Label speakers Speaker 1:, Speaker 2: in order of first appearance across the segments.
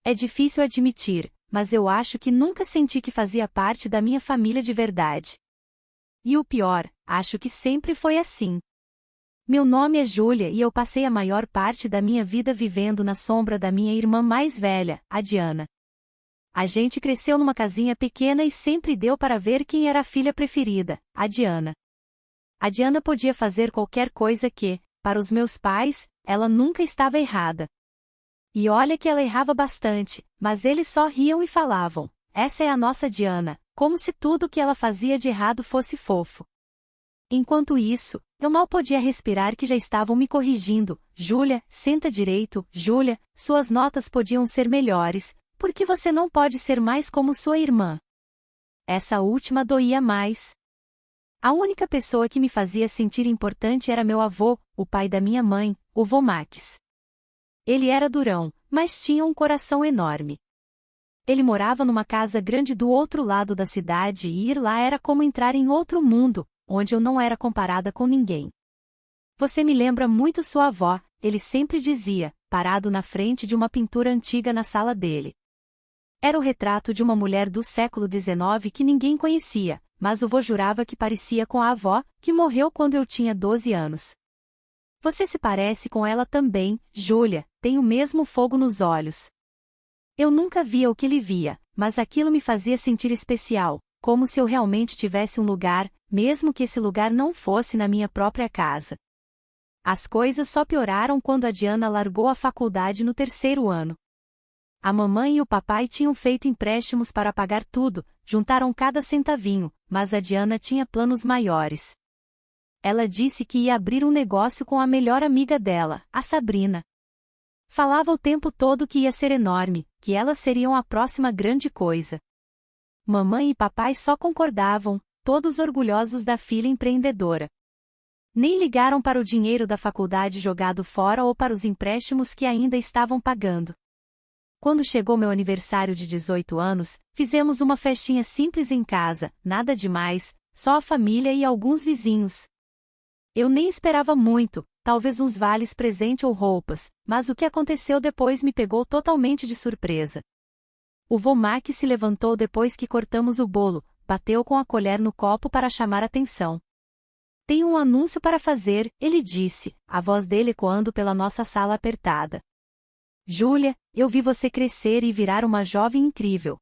Speaker 1: É difícil admitir, mas eu acho que nunca senti que fazia parte da minha família de verdade. E o pior, acho que sempre foi assim. Meu nome é Júlia e eu passei a maior parte da minha vida vivendo na sombra da minha irmã mais velha, a Diana. A gente cresceu numa casinha pequena e sempre deu para ver quem era a filha preferida, a Diana. A Diana podia fazer qualquer coisa que, para os meus pais, ela nunca estava errada. E olha que ela errava bastante, mas eles só riam e falavam, essa é a nossa Diana, como se tudo que ela fazia de errado fosse fofo. Enquanto isso, eu mal podia respirar que já estavam me corrigindo, Júlia, senta direito, Júlia, suas notas podiam ser melhores, por que você não pode ser mais como sua irmã? Essa última doía mais. A única pessoa que me fazia sentir importante era meu avô, o pai da minha mãe, o vô Max. Ele era durão, mas tinha um coração enorme. Ele morava numa casa grande do outro lado da cidade e ir lá era como entrar em outro mundo, onde eu não era comparada com ninguém. Você me lembra muito sua avó, ele sempre dizia, parado na frente de uma pintura antiga na sala dele. Era o retrato de uma mulher do século XIX que ninguém conhecia, mas o vô jurava que parecia com a avó, que morreu quando eu tinha 12 anos. Você se parece com ela também, Júlia, tem o mesmo fogo nos olhos. Eu nunca via o que ele via, mas aquilo me fazia sentir especial, como se eu realmente tivesse um lugar, mesmo que esse lugar não fosse na minha própria casa. As coisas só pioraram quando a Diana largou a faculdade no 3º ano. A mamãe e o papai tinham feito empréstimos para pagar tudo, juntaram cada centavinho, mas a Diana tinha planos maiores. Ela disse que ia abrir um negócio com a melhor amiga dela, a Sabrina. Falava o tempo todo que ia ser enorme, que elas seriam a próxima grande coisa. Mamãe e papai só concordavam, todos orgulhosos da filha empreendedora. Nem ligaram para o dinheiro da faculdade jogado fora ou para os empréstimos que ainda estavam pagando. Quando chegou meu aniversário de 18 anos, fizemos uma festinha simples em casa, nada demais, só a família e alguns vizinhos. Eu nem esperava muito, talvez uns vales presente ou roupas, mas o que aconteceu depois me pegou totalmente de surpresa. O vô Max se levantou depois que cortamos o bolo, bateu com a colher no copo para chamar atenção. Tenho um anúncio para fazer, ele disse, a voz dele ecoando pela nossa sala apertada. Júlia, eu vi você crescer e virar uma jovem incrível.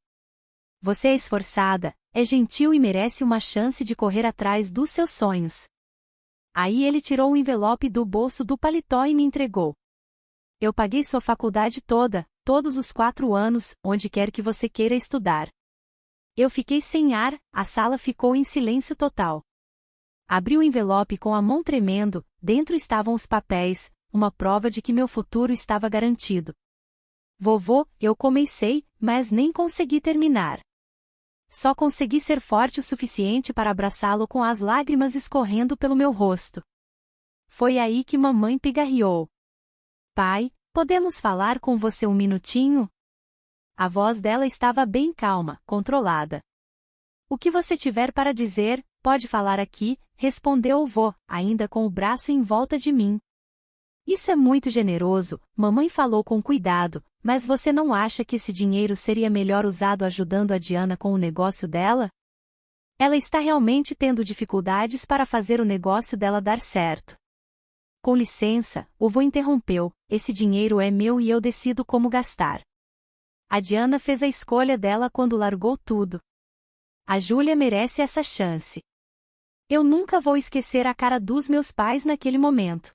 Speaker 1: Você é esforçada, é gentil e merece uma chance de correr atrás dos seus sonhos. Aí ele tirou um envelope do bolso do paletó e me entregou. Eu paguei sua faculdade toda, todos os 4 anos, onde quer que você queira estudar. Eu fiquei sem ar, a sala ficou em silêncio total. Abri o envelope com a mão tremendo, dentro estavam os papéis, uma prova de que meu futuro estava garantido. Vovô, eu comecei, mas nem consegui terminar. Só consegui ser forte o suficiente para abraçá-lo com as lágrimas escorrendo pelo meu rosto. Foi aí que mamãe pigarreou. Pai, podemos falar com você um minutinho? A voz dela estava bem calma, controlada. O que você tiver para dizer, pode falar aqui, respondeu o vô, ainda com o braço em volta de mim. Isso é muito generoso, mamãe falou com cuidado, mas você não acha que esse dinheiro seria melhor usado ajudando a Diana com o negócio dela? Ela está realmente tendo dificuldades para fazer o negócio dela dar certo. Com licença, o vô interrompeu, esse dinheiro é meu e eu decido como gastar. A Diana fez a escolha dela quando largou tudo. A Júlia merece essa chance. Eu nunca vou esquecer a cara dos meus pais naquele momento.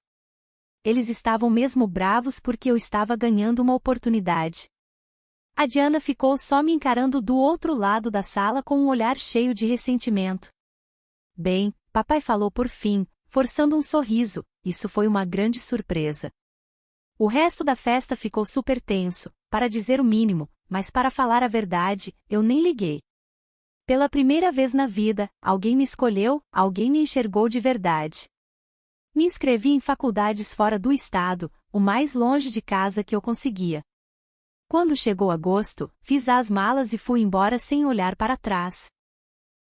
Speaker 1: Eles estavam mesmo bravos porque eu estava ganhando uma oportunidade. A Diana ficou só me encarando do outro lado da sala com um olhar cheio de ressentimento. Bem, papai falou por fim, forçando um sorriso, isso foi uma grande surpresa. O resto da festa ficou super tenso, para dizer o mínimo, mas para falar a verdade, eu nem liguei. Pela primeira vez na vida, alguém me escolheu, alguém me enxergou de verdade. Me inscrevi em faculdades fora do estado, o mais longe de casa que eu conseguia. Quando chegou agosto, fiz as malas e fui embora sem olhar para trás.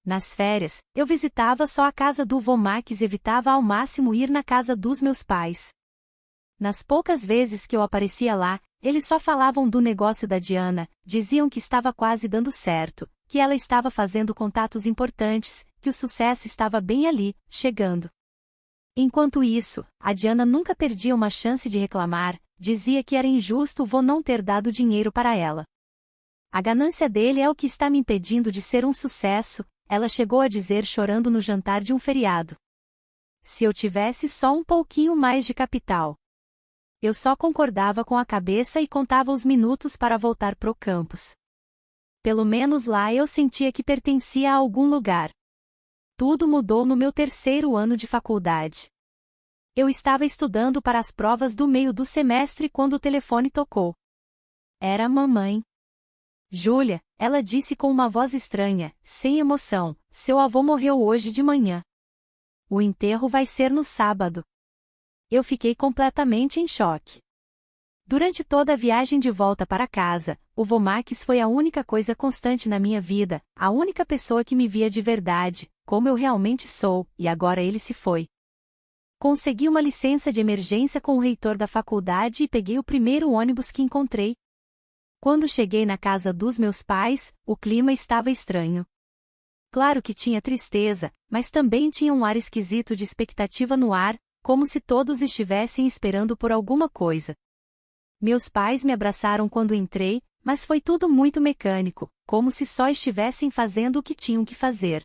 Speaker 1: Nas férias, eu visitava só a casa do vô Max e evitava ao máximo ir na casa dos meus pais. Nas poucas vezes que eu aparecia lá, Eles só falavam do negócio da Diana, diziam que estava quase dando certo, que ela estava fazendo contatos importantes, que o sucesso estava bem ali, chegando. Enquanto isso, a Diana nunca perdia uma chance de reclamar, dizia que era injusto o vô não ter dado dinheiro para ela. A ganância dele é o que está me impedindo de ser um sucesso, ela chegou a dizer chorando no jantar de um feriado. Se eu tivesse só um pouquinho mais de capital. Eu só concordava com a cabeça e contava os minutos para voltar pro campus. Pelo menos lá eu sentia que pertencia a algum lugar. Tudo mudou no meu 3º ano de faculdade. Eu estava estudando para as provas do meio do semestre quando o telefone tocou. Era a mamãe. Júlia, ela disse com uma voz estranha, sem emoção, seu avô morreu hoje de manhã. O enterro vai ser no sábado. Eu fiquei completamente em choque. Durante toda a viagem de volta para casa, o vô Max foi a única coisa constante na minha vida, a única pessoa que me via de verdade, como eu realmente sou, e agora ele se foi. Consegui uma licença de emergência com o reitor da faculdade e peguei o primeiro ônibus que encontrei. Quando cheguei na casa dos meus pais, o clima estava estranho. Claro que tinha tristeza, mas também tinha um ar esquisito de expectativa no ar, como se todos estivessem esperando por alguma coisa. Meus pais me abraçaram quando entrei, mas foi tudo muito mecânico, como se só estivessem fazendo o que tinham que fazer.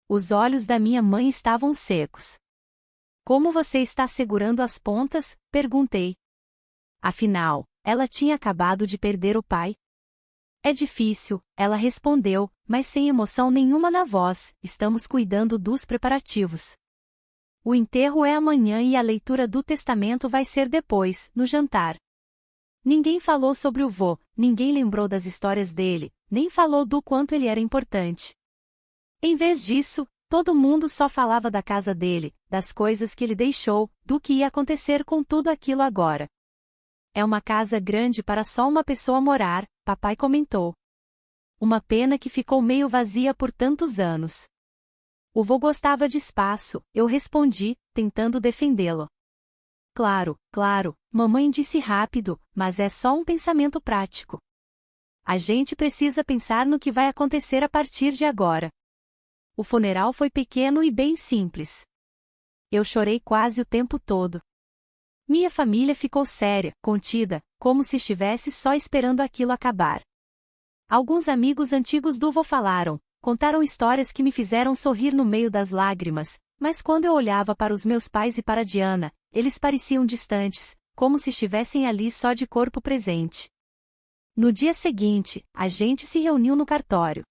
Speaker 1: Os olhos da minha mãe estavam secos. Como você está segurando as pontas? Perguntei. Afinal, ela tinha acabado de perder o pai. É difícil, ela respondeu, mas sem emoção nenhuma na voz, estamos cuidando dos preparativos. O enterro é amanhã e a leitura do testamento vai ser depois, no jantar. Ninguém falou sobre o vô, ninguém lembrou das histórias dele, nem falou do quanto ele era importante. Em vez disso, todo mundo só falava da casa dele, das coisas que ele deixou, do que ia acontecer com tudo aquilo agora. É uma casa grande para só uma pessoa morar, papai comentou. Uma pena que ficou meio vazia por tantos anos. O vô gostava de espaço, eu respondi, tentando defendê-lo. Claro, claro, mamãe disse rápido, mas é só um pensamento prático. A gente precisa pensar no que vai acontecer a partir de agora. O funeral foi pequeno e bem simples. Eu chorei quase o tempo todo. Minha família ficou séria, contida, como se estivesse só esperando aquilo acabar. Alguns amigos antigos do vô falaram, contaram histórias que me fizeram sorrir no meio das lágrimas, mas quando eu olhava para os meus pais e para Diana, eles pareciam distantes, como se estivessem ali só de corpo presente. No dia seguinte, a gente se reuniu no cartório.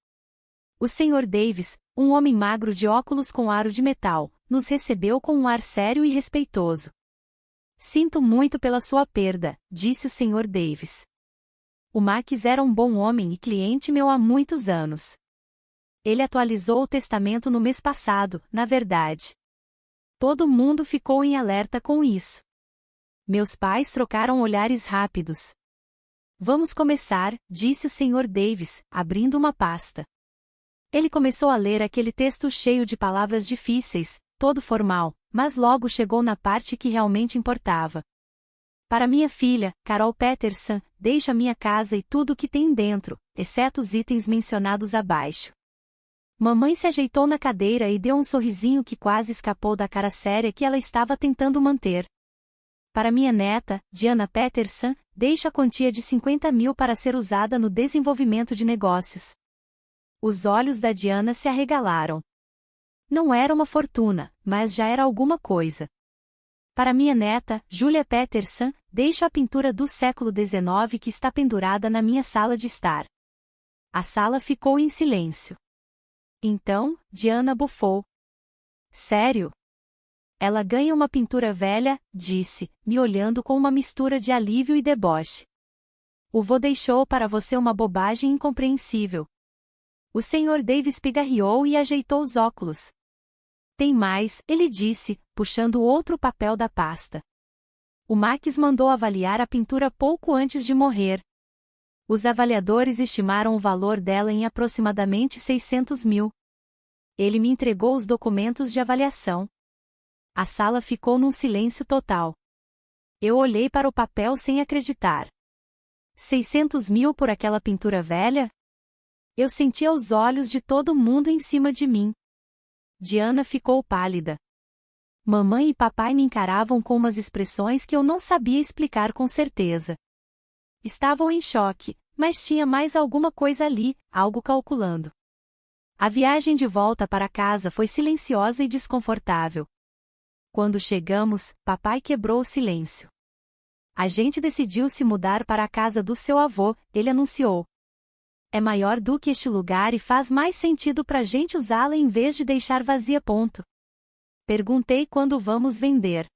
Speaker 1: O Sr. Davis, um homem magro de óculos com aro de metal, nos recebeu com um ar sério e respeitoso. Sinto muito pela sua perda, disse o Sr. Davis. O Max era um bom homem e cliente meu há muitos anos. Ele atualizou o testamento no mês passado, na verdade. Todo mundo ficou em alerta com isso. Meus pais trocaram olhares rápidos. Vamos começar, disse o Sr. Davis, abrindo uma pasta. Ele começou a ler aquele texto cheio de palavras difíceis, todo formal, mas logo chegou na parte que realmente importava. Para minha filha, Carol Peterson, deixo a minha casa e tudo o que tem dentro, exceto os itens mencionados abaixo. Mamãe se ajeitou na cadeira e deu um sorrisinho que quase escapou da cara séria que ela estava tentando manter. Para minha neta, Diana Peterson, deixo a quantia de 50 mil para ser usada no desenvolvimento de negócios. Os olhos da Diana se arregalaram. Não era uma fortuna, mas já era alguma coisa. Para minha neta, Julia Peterson, deixo a pintura do século XIX que está pendurada na minha sala de estar. A sala ficou em silêncio. Então, Diana bufou. Sério? Ela ganha uma pintura velha, disse, me olhando com uma mistura de alívio e deboche. O vô deixou para você uma bobagem incompreensível. O Sr. Davis pigarreou e ajeitou os óculos. Tem mais, ele disse, puxando outro papel da pasta. O Max mandou avaliar a pintura pouco antes de morrer. Os avaliadores estimaram o valor dela em aproximadamente 600 mil. Ele me entregou os documentos de avaliação. A sala ficou num silêncio total. Eu olhei para o papel sem acreditar. 600 mil por aquela pintura velha? Eu sentia os olhos de todo mundo em cima de mim. Diana ficou pálida. Mamãe e papai me encaravam com umas expressões que eu não sabia explicar com certeza. Estavam em choque, mas tinha mais alguma coisa ali, algo calculando. A viagem de volta para casa foi silenciosa e desconfortável. Quando chegamos, papai quebrou o silêncio. A gente decidiu se mudar para a casa do seu avô, ele anunciou. É maior do que este lugar e faz mais sentido pra gente usá-la em vez de deixar vazia. Perguntei quando vamos vender.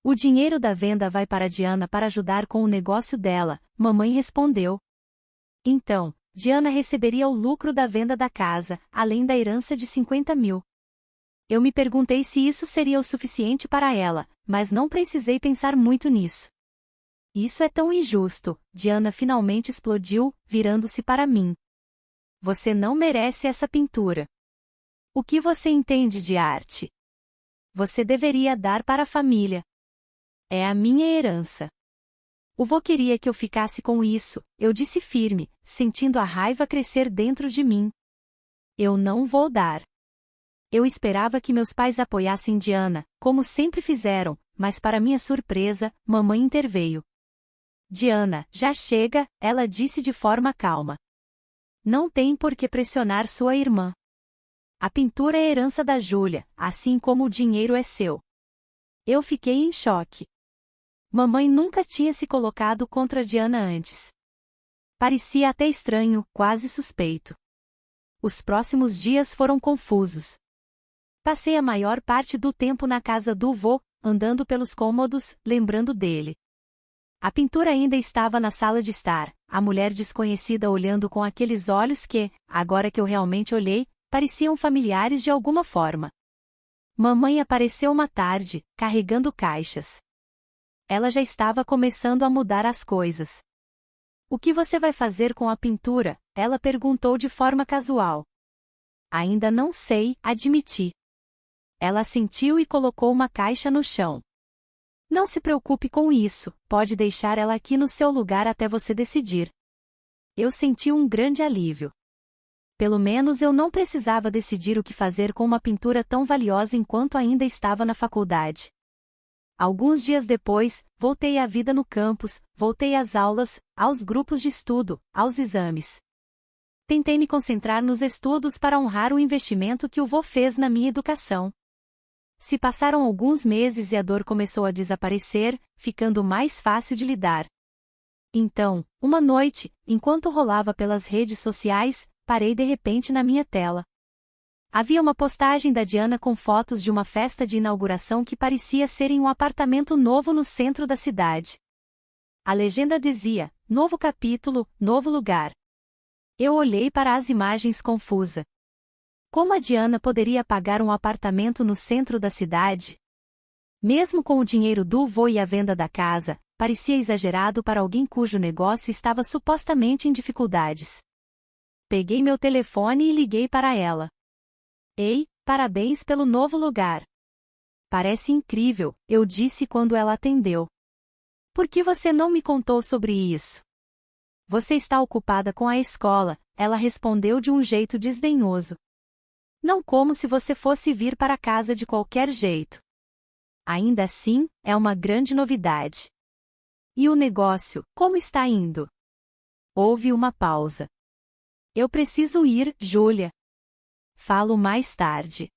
Speaker 1: O dinheiro da venda vai para Diana para ajudar com o negócio dela, mamãe respondeu. Então, Diana receberia o lucro da venda da casa, além da herança de 50 mil. Eu me perguntei se isso seria o suficiente para ela, mas não precisei pensar muito nisso. Isso é tão injusto, Diana finalmente explodiu, virando-se para mim. Você não merece essa pintura. O que você entende de arte? Você deveria dar para a família. É a minha herança. O vô queria que eu ficasse com isso, eu disse firme, sentindo a raiva crescer dentro de mim. Eu não vou dar. Eu esperava que meus pais apoiassem Diana, como sempre fizeram, mas para minha surpresa, mamãe interveio. Diana, já chega, ela disse de forma calma. Não tem por que pressionar sua irmã. A pintura é herança da Júlia, assim como o dinheiro é seu. Eu fiquei em choque. Mamãe nunca tinha se colocado contra Diana antes. Parecia até estranho, quase suspeito. Os próximos dias foram confusos. Passei a maior parte do tempo na casa do vô, andando pelos cômodos, lembrando dele. A pintura ainda estava na sala de estar, a mulher desconhecida olhando com aqueles olhos que, agora que eu realmente olhei, pareciam familiares de alguma forma. Mamãe apareceu uma tarde, carregando caixas. Ela já estava começando a mudar as coisas. O que você vai fazer com a pintura? Ela perguntou de forma casual. Ainda não sei, admiti. Ela assentiu e colocou uma caixa no chão. Não se preocupe com isso, pode deixar ela aqui no seu lugar até você decidir. Eu senti um grande alívio. Pelo menos eu não precisava decidir o que fazer com uma pintura tão valiosa enquanto ainda estava na faculdade. Alguns dias depois, voltei à vida no campus, voltei às aulas, aos grupos de estudo, aos exames. Tentei me concentrar nos estudos para honrar o investimento que o vô fez na minha educação. Se passaram alguns meses e a dor começou a desaparecer, ficando mais fácil de lidar. Então, uma noite, enquanto rolava pelas redes sociais, parei de repente na minha tela. Havia uma postagem da Diana com fotos de uma festa de inauguração que parecia ser em um apartamento novo no centro da cidade. A legenda dizia, novo capítulo, novo lugar. Eu olhei para as imagens confusa. Como a Diana poderia pagar um apartamento no centro da cidade? Mesmo com o dinheiro do vô e a venda da casa, parecia exagerado para alguém cujo negócio estava supostamente em dificuldades. Peguei meu telefone e liguei para ela. Ei, parabéns pelo novo lugar. Parece incrível, eu disse quando ela atendeu. Por que você não me contou sobre isso? Você está ocupada com a escola, ela respondeu de um jeito desdenhoso. Não como se você fosse vir para casa de qualquer jeito. Ainda assim, é uma grande novidade. E o negócio, como está indo? Houve uma pausa. Eu preciso ir, Júlia. Falo mais tarde.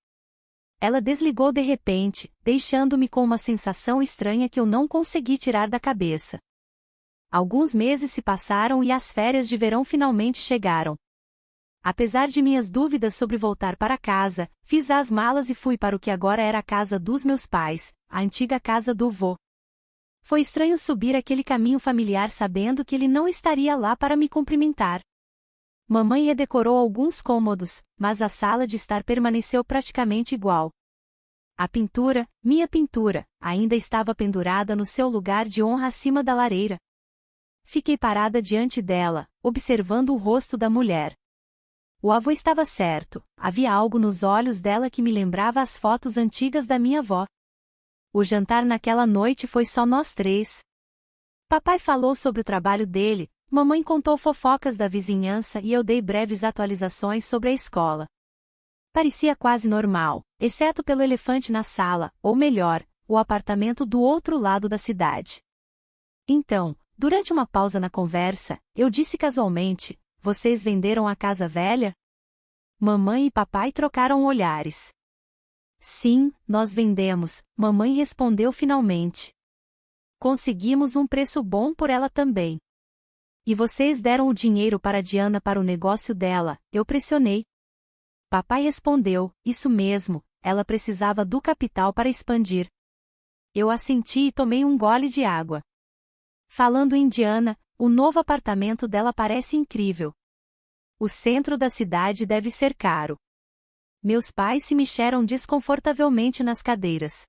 Speaker 1: Ela desligou de repente, deixando-me com uma sensação estranha que eu não consegui tirar da cabeça. Alguns meses se passaram e as férias de verão finalmente chegaram. Apesar de minhas dúvidas sobre voltar para casa, fiz as malas e fui para o que agora era a casa dos meus pais, a antiga casa do vô. Foi estranho subir aquele caminho familiar sabendo que ele não estaria lá para me cumprimentar. Mamãe redecorou alguns cômodos, mas a sala de estar permaneceu praticamente igual. A pintura, minha pintura, ainda estava pendurada no seu lugar de honra acima da lareira. Fiquei parada diante dela, observando o rosto da mulher. O avô estava certo, havia algo nos olhos dela que me lembrava as fotos antigas da minha avó. O jantar naquela noite foi só nós três. Papai falou sobre o trabalho dele, Mamãe contou fofocas da vizinhança e eu dei breves atualizações sobre a escola. Parecia quase normal, exceto pelo elefante na sala, ou melhor, o apartamento do outro lado da cidade. Então, durante uma pausa na conversa, eu disse casualmente: "Vocês venderam a casa velha?" Mamãe e papai trocaram olhares. "Sim, nós vendemos", mamãe respondeu finalmente. "Conseguimos um preço bom por ela também." "E vocês deram o dinheiro para Diana para o negócio dela?" eu pressionei. Papai respondeu: "Isso mesmo, ela precisava do capital para expandir." Eu assenti e tomei um gole de água. Falando em Diana, o novo apartamento dela parece incrível. O centro da cidade deve ser caro. Meus pais se mexeram desconfortavelmente nas cadeiras.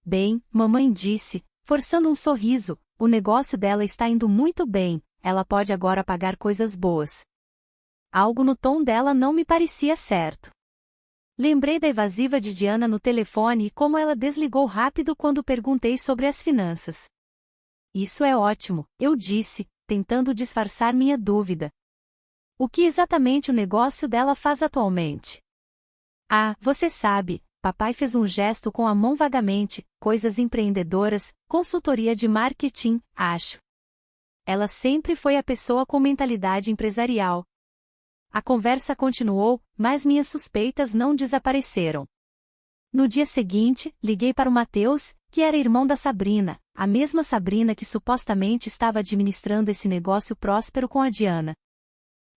Speaker 1: "Bem", mamãe disse, forçando um sorriso, "o negócio dela está indo muito bem, ela pode agora pagar coisas boas." Algo no tom dela não me parecia certo. Lembrei da evasiva de Diana no telefone e como ela desligou rápido quando perguntei sobre as finanças. "Isso é ótimo", eu disse, tentando disfarçar minha dúvida. "O que exatamente o negócio dela faz atualmente?" "Ah, você sabe", papai fez um gesto com a mão vagamente, "coisas empreendedoras, consultoria de marketing, acho." Ela sempre foi a pessoa com mentalidade empresarial. A conversa continuou, mas minhas suspeitas não desapareceram. No dia seguinte, liguei para o Matheus, que era irmão da Sabrina, a mesma Sabrina que supostamente estava administrando esse negócio próspero com a Diana.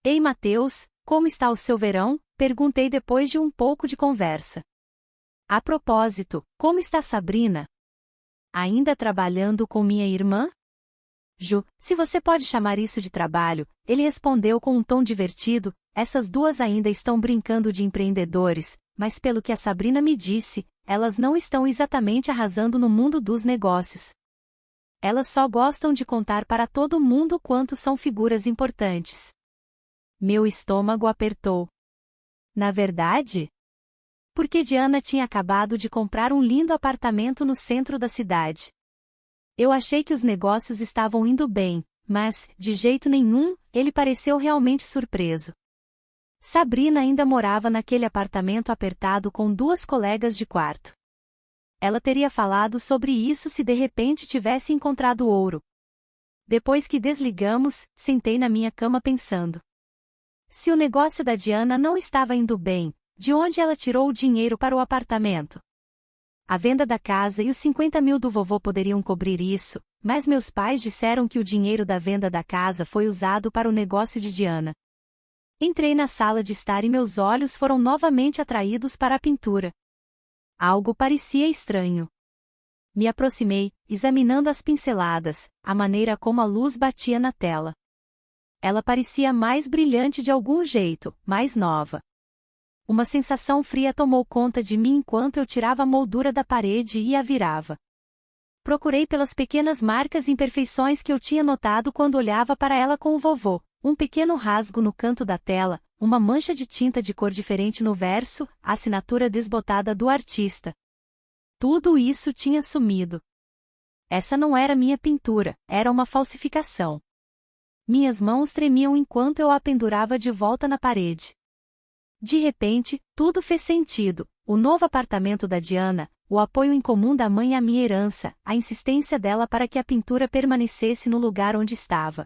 Speaker 1: "Ei Matheus, como está o seu verão?" perguntei depois de um pouco de conversa. "A propósito, como está Sabrina?" "Ainda trabalhando com minha irmã?" "Ju, se você pode chamar isso de trabalho", ele respondeu com um tom divertido, "essas duas ainda estão brincando de empreendedores, mas pelo que a Sabrina me disse, elas não estão exatamente arrasando no mundo dos negócios. Elas só gostam de contar para todo mundo quanto são figuras importantes." Meu estômago apertou. Na verdade? Porque Diana tinha acabado de comprar um lindo apartamento no centro da cidade. Eu achei que os negócios estavam indo bem, mas, de jeito nenhum, ele pareceu realmente surpreso. Sabrina ainda morava naquele apartamento apertado com duas colegas de quarto. Ela teria falado sobre isso se de repente tivesse encontrado ouro. Depois que desligamos, sentei na minha cama pensando. Se o negócio da Diana não estava indo bem, de onde ela tirou o dinheiro para o apartamento? A venda da casa e os 50 mil do vovô poderiam cobrir isso, mas meus pais disseram que o dinheiro da venda da casa foi usado para o negócio de Diana. Entrei na sala de estar e meus olhos foram novamente atraídos para a pintura. Algo parecia estranho. Me aproximei, examinando as pinceladas, a maneira como a luz batia na tela. Ela parecia mais brilhante de algum jeito, mais nova. Uma sensação fria tomou conta de mim enquanto eu tirava a moldura da parede e a virava. Procurei pelas pequenas marcas e imperfeições que eu tinha notado quando olhava para ela com o vovô, um pequeno rasgo no canto da tela, uma mancha de tinta de cor diferente no verso, a assinatura desbotada do artista. Tudo isso tinha sumido. Essa não era minha pintura, era uma falsificação. Minhas mãos tremiam enquanto eu a pendurava de volta na parede. De repente, tudo fez sentido: o novo apartamento da Diana, o apoio incomum da mãe à minha herança, a insistência dela para que a pintura permanecesse no lugar onde estava.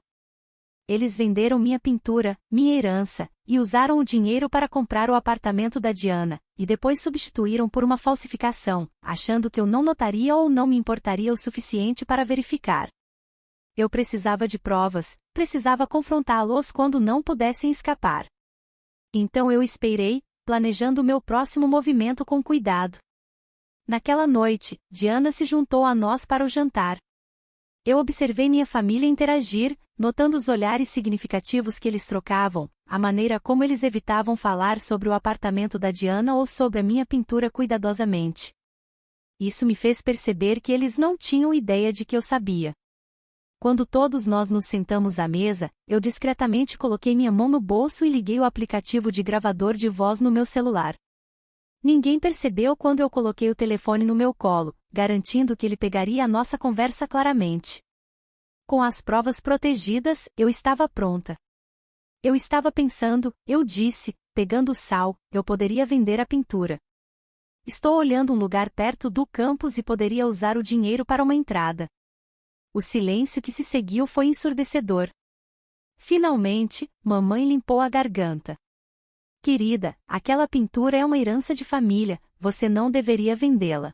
Speaker 1: Eles venderam minha pintura, minha herança, e usaram o dinheiro para comprar o apartamento da Diana, e depois substituíram por uma falsificação, achando que eu não notaria ou não me importaria o suficiente para verificar. Eu precisava de provas, precisava confrontá-los quando não pudessem escapar. Então eu esperei, planejando o meu próximo movimento com cuidado. Naquela noite, Diana se juntou a nós para o jantar. Eu observei minha família interagir, notando os olhares significativos que eles trocavam, a maneira como eles evitavam falar sobre o apartamento da Diana ou sobre a minha pintura cuidadosamente. Isso me fez perceber que eles não tinham ideia de que eu sabia. Quando todos nós nos sentamos à mesa, eu discretamente coloquei minha mão no bolso e liguei o aplicativo de gravador de voz no meu celular. Ninguém percebeu quando eu coloquei o telefone no meu colo, garantindo que ele pegaria a nossa conversa claramente. Com as provas protegidas, eu estava pronta. Eu estava pensando, eu disse, pegando o sal, eu poderia vender a pintura. Estou olhando um lugar perto do campus e poderia usar o dinheiro para uma entrada. O silêncio que se seguiu foi ensurdecedor. Finalmente, mamãe limpou a garganta. Querida, aquela pintura é uma herança de família, você não deveria vendê-la.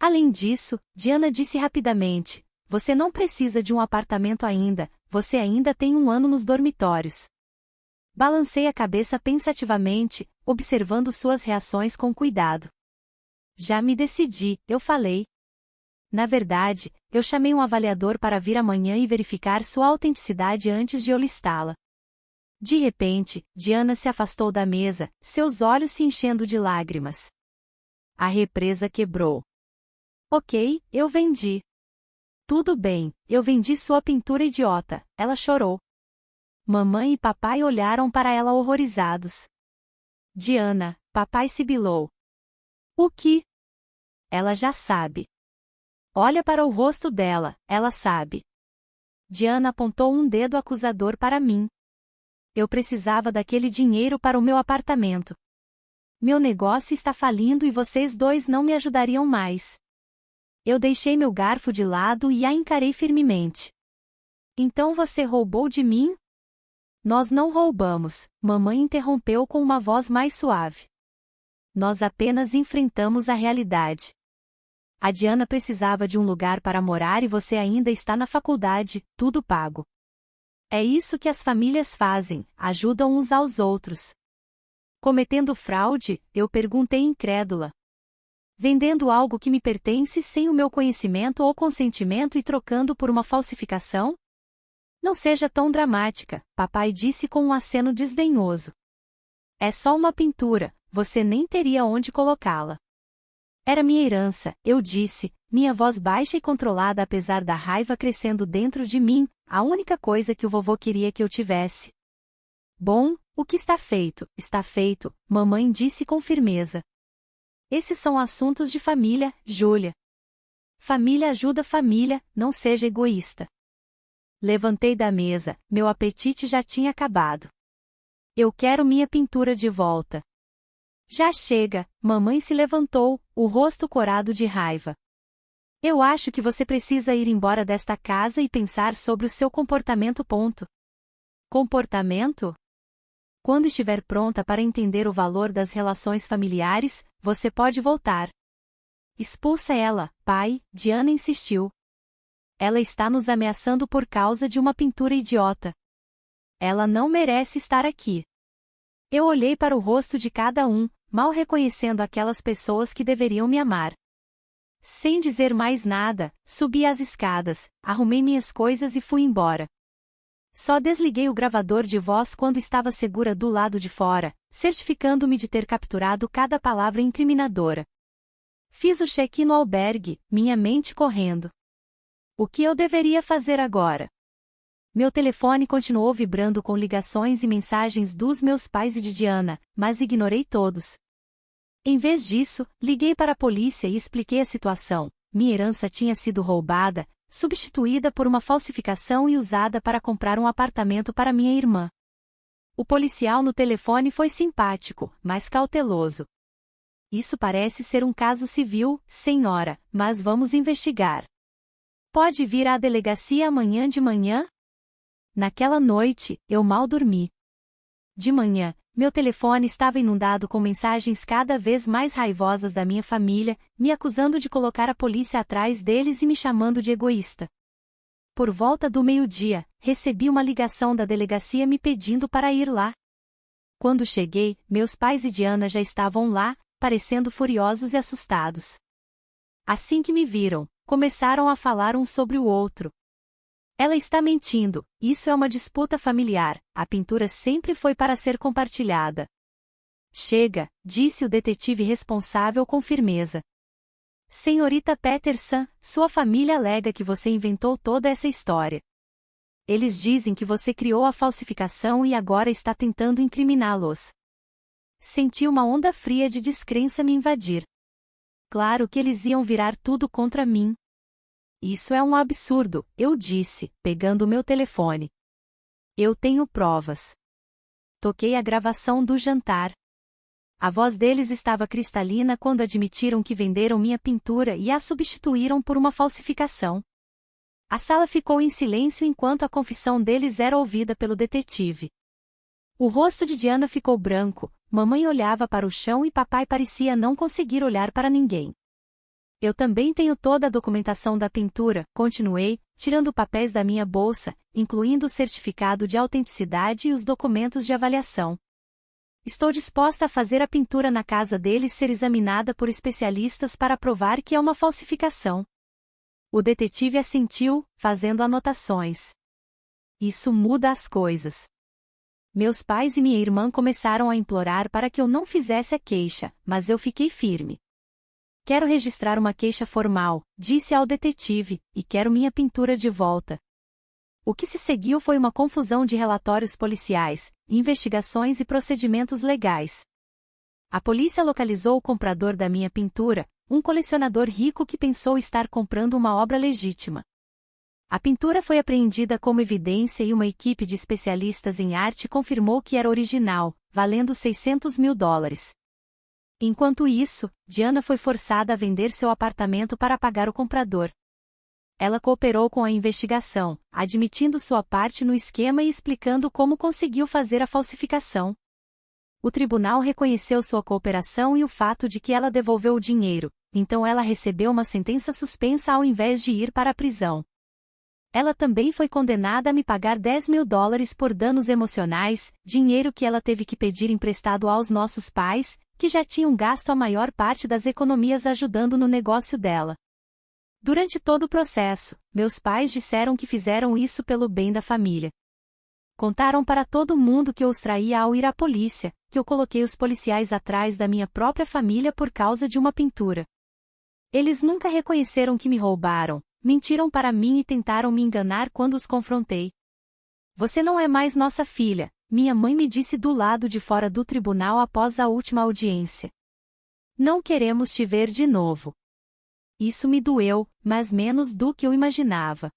Speaker 1: Além disso, Diana disse rapidamente, você não precisa de um apartamento ainda, você ainda tem um ano nos dormitórios. Balancei a cabeça pensativamente, observando suas reações com cuidado. Já me decidi, eu falei. Na verdade, eu chamei um avaliador para vir amanhã e verificar sua autenticidade antes de eu listá-la. De repente, Diana se afastou da mesa, seus olhos se enchendo de lágrimas. A represa quebrou. Ok, eu vendi. Tudo bem, eu vendi sua pintura idiota, ela chorou. Mamãe e papai olharam para ela horrorizados. Diana, papai sibilou. O que? Ela já sabe. Olha para o rosto dela, ela sabe. Diana apontou um dedo acusador para mim. Eu precisava daquele dinheiro para o meu apartamento. Meu negócio está falindo e vocês dois não me ajudariam mais. Eu deixei meu garfo de lado e a encarei firmemente. Então você roubou de mim? Nós não roubamos, mamãe interrompeu com uma voz mais suave. Nós apenas enfrentamos a realidade. A Diana precisava de um lugar para morar e você ainda está na faculdade, tudo pago. É isso que as famílias fazem, ajudam uns aos outros. Cometendo fraude, eu perguntei incrédula. Vendendo algo que me pertence sem o meu conhecimento ou consentimento e trocando por uma falsificação? Não seja tão dramática, papai disse com um aceno desdenhoso. É só uma pintura, você nem teria onde colocá-la. Era minha herança, eu disse, minha voz baixa e controlada apesar da raiva crescendo dentro de mim, a única coisa que o vovô queria que eu tivesse. Bom, o que está feito, mamãe disse com firmeza. Esses são assuntos de família, Júlia. Família ajuda família, não seja egoísta. Levantei da mesa, meu apetite já tinha acabado. Eu quero minha pintura de volta. Já chega, mamãe se levantou, o rosto corado de raiva. Eu acho que você precisa ir embora desta casa e pensar sobre o seu comportamento. Comportamento? Quando estiver pronta para entender o valor das relações familiares, você pode voltar. Expulsa ela, pai, Diana insistiu. Ela está nos ameaçando por causa de uma pintura idiota. Ela não merece estar aqui. Eu olhei para o rosto de cada um, mal reconhecendo aquelas pessoas que deveriam me amar. Sem dizer mais nada, subi as escadas, arrumei minhas coisas e fui embora. Só desliguei o gravador de voz quando estava segura do lado de fora, certificando-me de ter capturado cada palavra incriminadora. Fiz o check-in no albergue, minha mente correndo. O que eu deveria fazer agora? Meu telefone continuou vibrando com ligações e mensagens dos meus pais e de Diana, mas ignorei todos. Em vez disso, liguei para a polícia e expliquei a situação. Minha herança tinha sido roubada, substituída por uma falsificação e usada para comprar um apartamento para minha irmã. O policial no telefone foi simpático, mas cauteloso. Isso parece ser um caso civil, senhora, mas vamos investigar. Pode vir à delegacia amanhã de manhã? Naquela noite, eu mal dormi. De manhã, meu telefone estava inundado com mensagens cada vez mais raivosas da minha família, me acusando de colocar a polícia atrás deles e me chamando de egoísta. Por volta do meio-dia, recebi uma ligação da delegacia me pedindo para ir lá. Quando cheguei, meus pais e Diana já estavam lá, parecendo furiosos e assustados. Assim que me viram, começaram a falar um sobre o outro. Ela está mentindo, isso é uma disputa familiar, a pintura sempre foi para ser compartilhada. Chega, disse o detetive responsável com firmeza. Senhorita Peterson, sua família alega que você inventou toda essa história. Eles dizem que você criou a falsificação e agora está tentando incriminá-los. Senti uma onda fria de descrença me invadir. Claro que eles iam virar tudo contra mim. Isso é um absurdo, eu disse, pegando meu telefone. Eu tenho provas. Toquei a gravação do jantar. A voz deles estava cristalina quando admitiram que venderam minha pintura e a substituíram por uma falsificação. A sala ficou em silêncio enquanto a confissão deles era ouvida pelo detetive. O rosto de Diana ficou branco, mamãe olhava para o chão e papai parecia não conseguir olhar para ninguém. Eu também tenho toda a documentação da pintura, continuei, tirando papéis da minha bolsa, incluindo o certificado de autenticidade e os documentos de avaliação. Estou disposta a fazer a pintura na casa deles ser examinada por especialistas para provar que é uma falsificação. O detetive assentiu, fazendo anotações. Isso muda as coisas. Meus pais e minha irmã começaram a implorar para que eu não fizesse a queixa, mas eu fiquei firme. Quero registrar uma queixa formal, disse ao detetive, e quero minha pintura de volta. O que se seguiu foi uma confusão de relatórios policiais, investigações e procedimentos legais. A polícia localizou o comprador da minha pintura, um colecionador rico que pensou estar comprando uma obra legítima. A pintura foi apreendida como evidência e uma equipe de especialistas em arte confirmou que era original, valendo $600 mil. Enquanto isso, Diana foi forçada a vender seu apartamento para pagar o comprador. Ela cooperou com a investigação, admitindo sua parte no esquema e explicando como conseguiu fazer a falsificação. O tribunal reconheceu sua cooperação e o fato de que ela devolveu o dinheiro, então ela recebeu uma sentença suspensa ao invés de ir para a prisão. Ela também foi condenada a me pagar $10 mil por danos emocionais, dinheiro que ela teve que pedir emprestado aos nossos pais, que já tinham gasto a maior parte das economias ajudando no negócio dela. Durante todo o processo, meus pais disseram que fizeram isso pelo bem da família. Contaram para todo mundo que eu os traía ao ir à polícia, que eu coloquei os policiais atrás da minha própria família por causa de uma pintura. Eles nunca reconheceram que me roubaram, mentiram para mim e tentaram me enganar quando os confrontei. Você não é mais nossa filha, minha mãe me disse do lado de fora do tribunal após a última audiência. Não queremos te ver de novo. Isso me doeu, mas menos do que eu imaginava.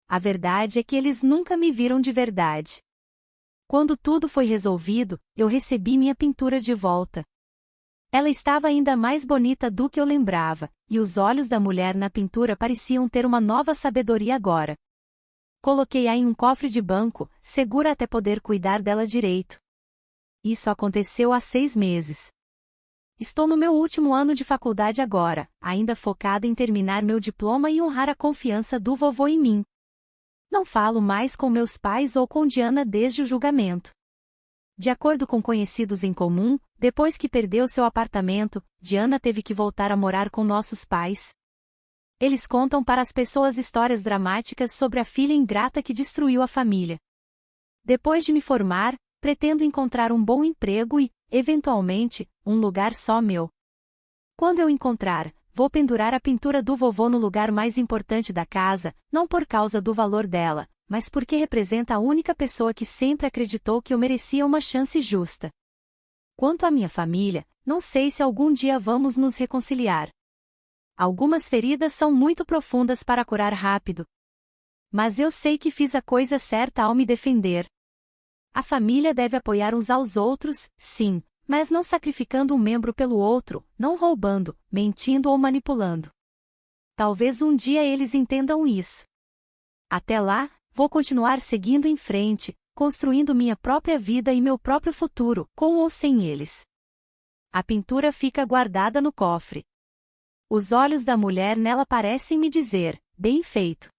Speaker 1: A verdade é que eles nunca me viram de verdade. Quando tudo foi resolvido, eu recebi minha pintura de volta. Ela estava ainda mais bonita do que eu lembrava, e os olhos da mulher na pintura pareciam ter uma nova sabedoria agora. Coloquei-a em um cofre de banco, segura até poder cuidar dela direito. Isso aconteceu há 6 meses. Estou no meu último ano de faculdade agora, ainda focada em terminar meu diploma e honrar a confiança do vovô em mim. Não falo mais com meus pais ou com Diana desde o julgamento. De acordo com conhecidos em comum, depois que perdeu seu apartamento, Diana teve que voltar a morar com nossos pais. Eles contam para as pessoas histórias dramáticas sobre a filha ingrata que destruiu a família. Depois de me formar, pretendo encontrar um bom emprego e, eventualmente, um lugar só meu. Quando eu encontrar, vou pendurar a pintura do vovô no lugar mais importante da casa, não por causa do valor dela, mas porque representa a única pessoa que sempre acreditou que eu merecia uma chance justa. Quanto à minha família, não sei se algum dia vamos nos reconciliar. Algumas feridas são muito profundas para curar rápido. Mas eu sei que fiz a coisa certa ao me defender. A família deve apoiar uns aos outros, sim, mas não sacrificando um membro pelo outro, não roubando, mentindo ou manipulando. Talvez um dia eles entendam isso. Até lá, vou continuar seguindo em frente, construindo minha própria vida e meu próprio futuro, com ou sem eles. A pintura fica guardada no cofre. Os olhos da mulher nela parecem me dizer, bem feito.